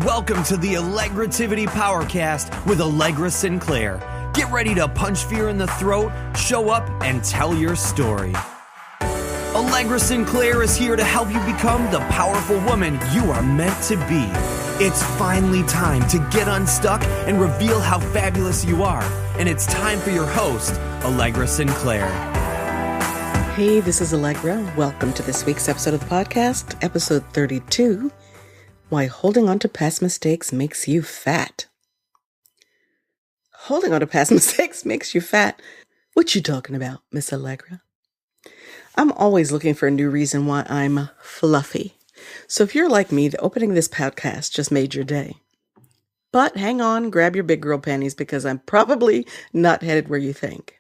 Welcome to the Allegrativity Powercast with Allegra Sinclair. Get ready to punch fear in the throat, show up, and tell your story. Allegra Sinclair is here to help you become the powerful woman you are meant to be. It's finally time to get unstuck and reveal how fabulous you are. And it's time for your host, Allegra Sinclair. Hey, this is Allegra. Welcome to this week's episode of the podcast, episode 32, Why Holding On to Past Mistakes Makes You Fat. Holding on to past mistakes makes you fat? What you talking about, Miss Allegra? I'm always looking for a new reason why I'm fluffy. So if you're like me, the opening of this podcast just made your day. But hang on, grab your big girl panties because I'm probably not headed where you think.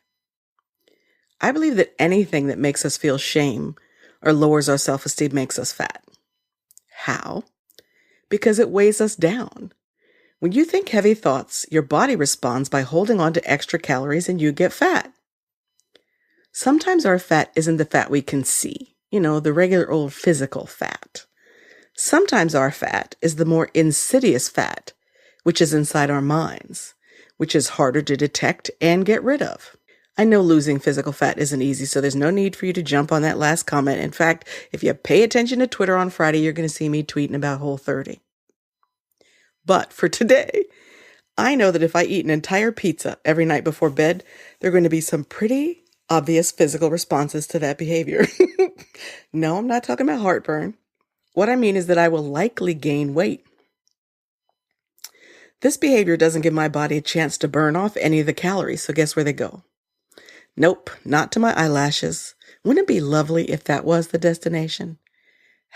I believe that anything that makes us feel shame or lowers our self-esteem makes us fat. How? Because it weighs us down. When you think heavy thoughts, your body responds by holding on to extra calories and you get fat. Sometimes our fat isn't the fat we can see, the regular old physical fat. Sometimes our fat is the more insidious fat, which is inside our minds, which is harder to detect and get rid of. I know losing physical fat isn't easy, so there's no need for you to jump on that last comment. In fact, if you pay attention to Twitter on Friday, you're going to see me tweeting about Whole30. But for today, I know that if I eat an entire pizza every night before bed, there are going to be some pretty obvious physical responses to that behavior. No, I'm not talking about heartburn. What I mean is that I will likely gain weight. This behavior doesn't give my body a chance to burn off any of the calories, so guess where they go? Nope, not to my eyelashes. Wouldn't it be lovely if that was the destination?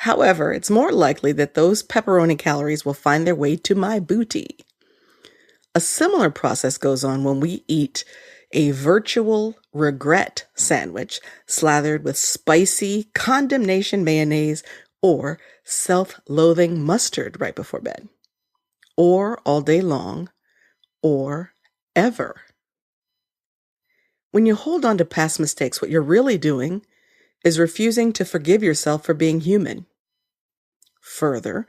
However, it's more likely that those pepperoni calories will find their way to my booty. A similar process goes on when we eat a virtual regret sandwich slathered with spicy condemnation mayonnaise or self-loathing mustard right before bed, or all day long, or ever. When you hold on to past mistakes, what you're really doing is refusing to forgive yourself for being human. Further,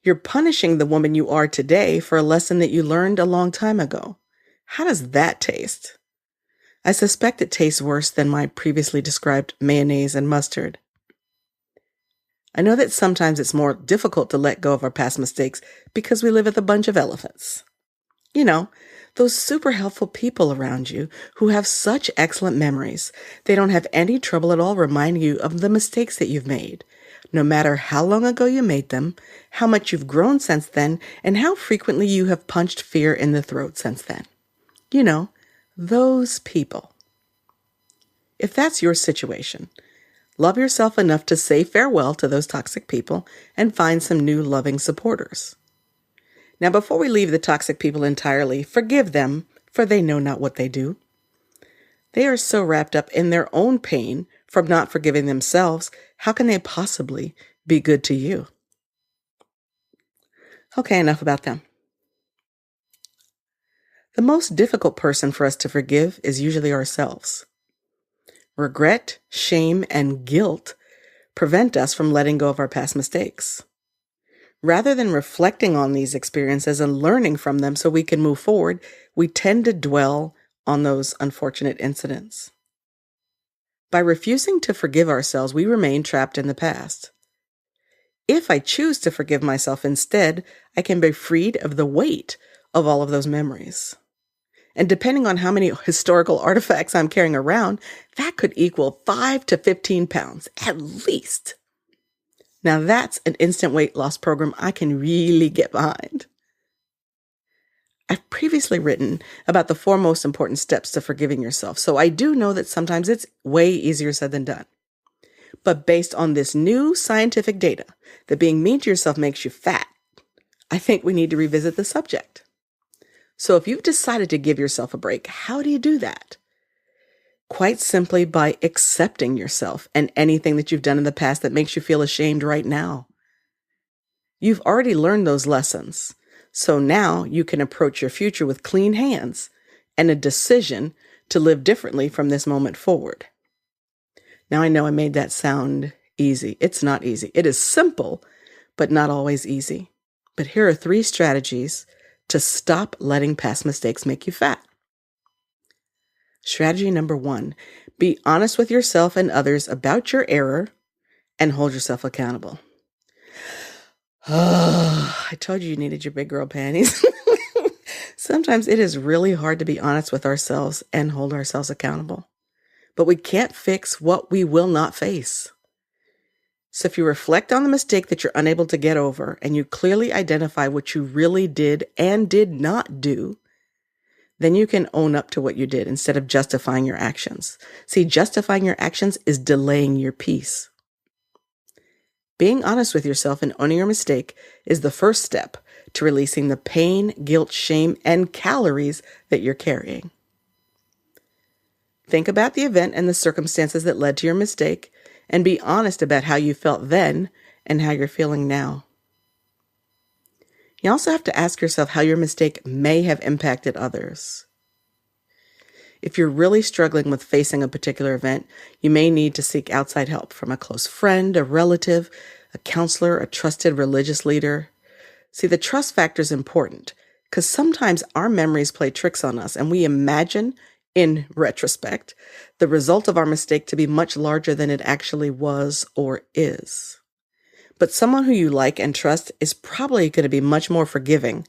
you're punishing the woman you are today for a lesson that you learned a long time ago. How does that taste? I suspect it tastes worse than my previously described mayonnaise and mustard. I know that sometimes it's more difficult to let go of our past mistakes because we live with a bunch of elephants. Those super helpful people around you who have such excellent memories. They don't have any trouble at all reminding you of the mistakes that you've made, no matter how long ago you made them, how much you've grown since then, and how frequently you have punched fear in the throat since then. Those people. If that's your situation, love yourself enough to say farewell to those toxic people and find some new loving supporters. Now, before we leave the toxic people entirely, forgive them, for they know not what they do. They are so wrapped up in their own pain from not forgiving themselves, how can they possibly be good to you? Okay, enough about them. The most difficult person for us to forgive is usually ourselves. Regret, shame, and guilt prevent us from letting go of our past mistakes. Rather than reflecting on these experiences and learning from them so we can move forward, we tend to dwell on those unfortunate incidents. By refusing to forgive ourselves, we remain trapped in the past. If I choose to forgive myself instead, I can be freed of the weight of all of those memories. And depending on how many historical artifacts I'm carrying around, that could equal 5 to 15 pounds, at least. Now that's an instant weight loss program I can really get behind. I've previously written about the 4 most important steps to forgiving yourself, so I do know that sometimes it's way easier said than done. But based on this new scientific data that being mean to yourself makes you fat, I think we need to revisit the subject. So if you've decided to give yourself a break, how do you do that? Quite simply by accepting yourself and anything that you've done in the past that makes you feel ashamed right now. You've already learned those lessons, so now you can approach your future with clean hands and a decision to live differently from this moment forward. Now I know I made that sound easy. It's not easy. It is simple, but not always easy. But here are 3 strategies to stop letting past mistakes make you fat. Strategy number 1, be honest with yourself and others about your error and hold yourself accountable. Oh, I told you needed your big girl panties. Sometimes it is really hard to be honest with ourselves and hold ourselves accountable. But we can't fix what we will not face. So if you reflect on the mistake that you're unable to get over and you clearly identify what you really did and did not do, then you can own up to what you did instead of justifying your actions. See, justifying your actions is delaying your peace. Being honest with yourself and owning your mistake is the first step to releasing the pain, guilt, shame, and calories that you're carrying. Think about the event and the circumstances that led to your mistake, and be honest about how you felt then and how you're feeling now. You also have to ask yourself how your mistake may have impacted others. If you're really struggling with facing a particular event, you may need to seek outside help from a close friend, a relative, a counselor, a trusted religious leader. See, the trust factor is important because sometimes our memories play tricks on us and we imagine, in retrospect, the result of our mistake to be much larger than it actually was or is. But someone who you like and trust is probably going to be much more forgiving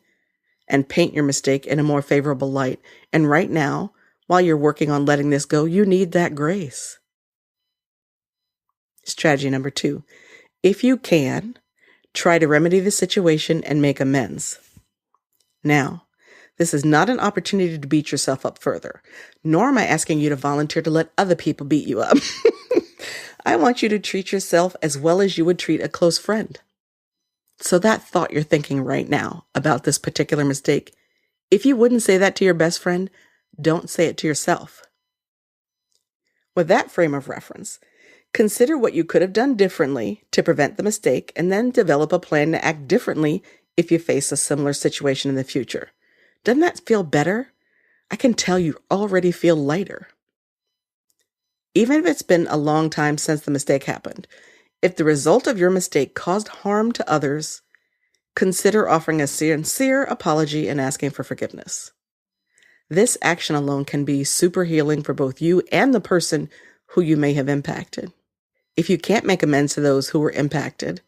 and paint your mistake in a more favorable light. And right now, while you're working on letting this go, you need that grace. Strategy number 2, if you can, try to remedy the situation and make amends. Now, this is not an opportunity to beat yourself up further, nor am I asking you to volunteer to let other people beat you up. I want you to treat yourself as well as you would treat a close friend. So that thought you're thinking right now about this particular mistake, if you wouldn't say that to your best friend, don't say it to yourself. With that frame of reference, consider what you could have done differently to prevent the mistake and then develop a plan to act differently if you face a similar situation in the future. Doesn't that feel better? I can tell you already feel lighter. Even if it's been a long time since the mistake happened, if the result of your mistake caused harm to others, consider offering a sincere apology and asking for forgiveness. This action alone can be super healing for both you and the person who you may have impacted. If you can't make amends to those who were impacted,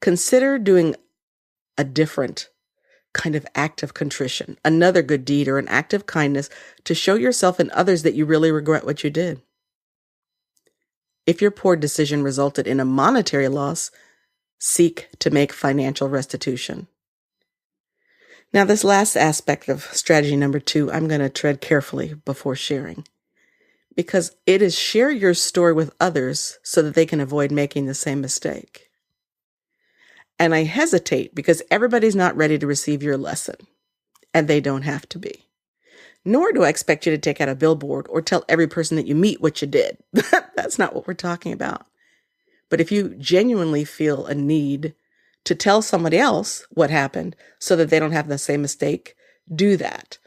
consider doing a different kind of act of contrition, another good deed or an act of kindness to show yourself and others that you really regret what you did. If your poor decision resulted in a monetary loss, seek to make financial restitution. Now, this last aspect of strategy number 2, I'm going to tread carefully before sharing, because it is share your story with others so that they can avoid making the same mistake. And I hesitate because everybody's not ready to receive your lesson, and they don't have to be. Nor do I expect you to take out a billboard or tell every person that you meet what you did. That's not what we're talking about. But if you genuinely feel a need to tell somebody else what happened so that they don't have the same mistake, do that.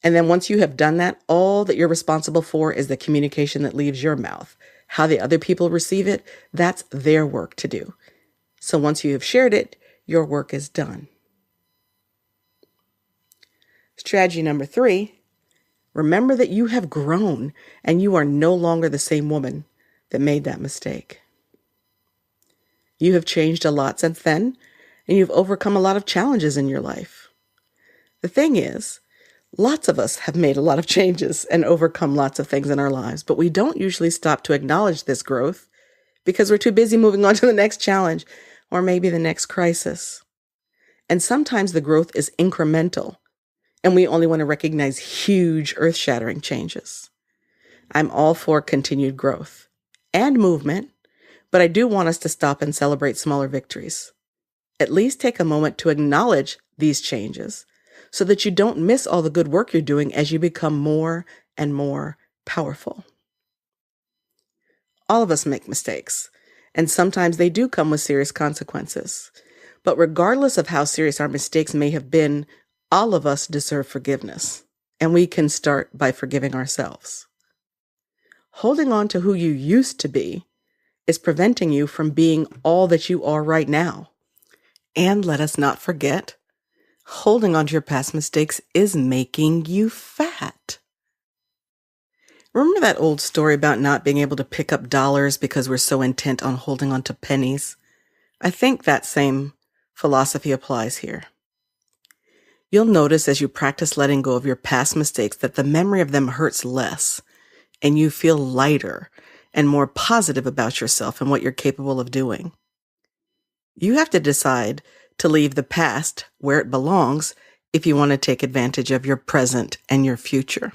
And then once you have done that, all that you're responsible for is the communication that leaves your mouth. How the other people receive it, that's their work to do. So once you have shared it, your work is done. Strategy number 3, remember that you have grown and you are no longer the same woman that made that mistake. You have changed a lot since then, and you've overcome a lot of challenges in your life. The thing is, lots of us have made a lot of changes and overcome lots of things in our lives, but we don't usually stop to acknowledge this growth because we're too busy moving on to the next challenge or maybe the next crisis. And sometimes the growth is incremental, and we only want to recognize huge, earth-shattering changes. I'm all for continued growth and movement, but I do want us to stop and celebrate smaller victories. At least take a moment to acknowledge these changes so that you don't miss all the good work you're doing as you become more and more powerful. All of us make mistakes, and sometimes they do come with serious consequences. But regardless of how serious our mistakes may have been, all of us deserve forgiveness, and we can start by forgiving ourselves. Holding on to who you used to be is preventing you from being all that you are right now. And let us not forget, holding on to your past mistakes is making you fat. Remember that old story about not being able to pick up dollars because we're so intent on holding on to pennies? I think that same philosophy applies here. You'll notice as you practice letting go of your past mistakes that the memory of them hurts less, and you feel lighter and more positive about yourself and what you're capable of doing. You have to decide to leave the past where it belongs if you want to take advantage of your present and your future.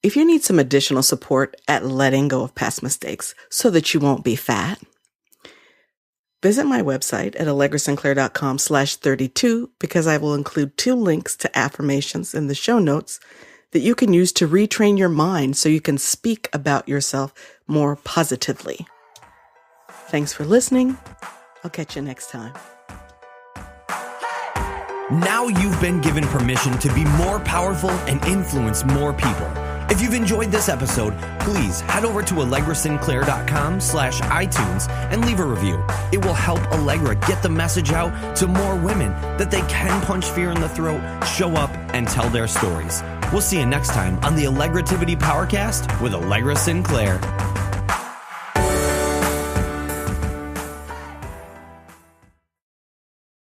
If you need some additional support at letting go of past mistakes so that you won't be fat, visit my website at allegrasinclair.com/32 because I will include 2 links to affirmations in the show notes that you can use to retrain your mind so you can speak about yourself more positively. Thanks for listening. I'll catch you next time. Now you've been given permission to be more powerful and influence more people. If you've enjoyed this episode, please head over to allegrasinclair.com/iTunes and leave a review. It will help Allegra get the message out to more women that they can punch fear in the throat, show up, and tell their stories. We'll see you next time on the Allegrativity Powercast with Allegra Sinclair.